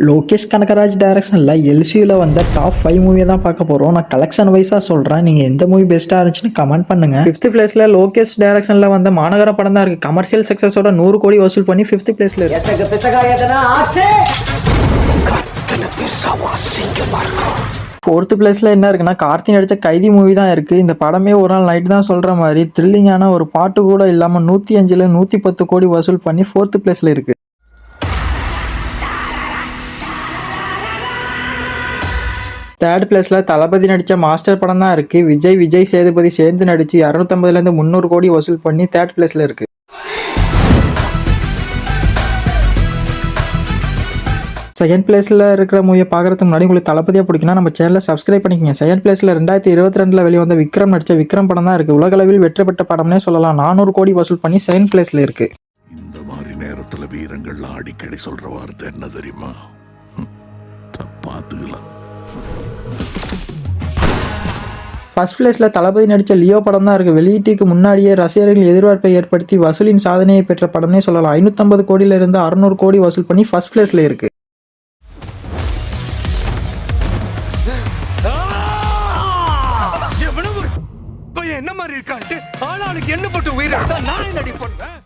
லோகேஷ் கனகராஜ் டைரக்ஷனில் எல்சியூவில் வந்த டாப் 5 மூவியை தான் பார்க்க போகிறோம். நான் கலெக்ஷன் வைஸாக சொல்கிறேன். நீங்கள் எந்த மூவி பெஸ்ட்டாக இருந்துச்சுன்னு கமெண்ட் பண்ணுங்கள். 5th பிளேஸில் லோகேஷ் டைரக்ஷனில் வந்த மாநகர படம் தான் இருக்குது. கமர்ஷியல் சக்ஸஸோட 100 கோடி வசூல் பண்ணி 5th பிளேஸில் இருக்குது. 4th பிளேஸில் என்ன இருக்குன்னா, கார்த்தி நடித்த கைதி மூவி தான் இருக்குது. இந்த படமே ஒரு நாள் நைட்டு தான் சொல்கிற மாதிரி த்ரில்லிங்கான ஒரு பாட்டு கூட இல்லாமல் 105ல் 110 கோடி வசூல் பண்ணி 4th பிளேஸில் இருக்குது. 3rd பிளேஸில் தளபதி நடித்த மாஸ்டர் படம் தான் இருக்குது. விஜய் சேதுபதி சேர்ந்து நடித்து 250லேருந்து 300 கோடி வசூல் பண்ணி 3rd பிளேஸில் இருக்குது. 2nd பிளேஸில் இருக்கிற மூவியை பார்க்குறதுக்கு முன்னாடி உங்களுக்கு தளபதியாக பிடிக்குன்னா நம்ம சேனலை சப்ஸ்கிரைப் பண்ணிக்கங்க. 2nd பிளேஸில் 2022 வெளிவந்த விக்ரம் நடித்த விக்ரம் படம் தான் இருக்குது. உலகளவில் வெற்றி பெற்ற படம்னே சொல்லலாம். 400 கோடி வசூல் பண்ணி 2nd பிளேஸில் இருக்குது. இந்த மாதிரி நேரத்தில் வீரங்கள்லாம் அடிக்கடி சொல்கிற வார்த்தை என்ன தெரியுமா? பார்த்துக்கலாம். 1st பிளேஸில் தளபதி நடித்த லியோ படம் தான் இருக்குது. வெளியீட்டுக்கு முன்னாடியே ரசிகர்கள் எதிர்பார்ப்பை ஏற்படுத்தி வசூலின் சாதனையை பெற்ற படம்னே சொல்லலாம். 550 கோடியிலிருந்து 600 கோடி வசூல் பண்ணி 1st பிளேஸில் இருக்குது. என்ன மாதிரி இருக்கான்ட்டு ஆளாளுக்கு என்ன போட்டு உயிரை நான் நடிப்பேன்.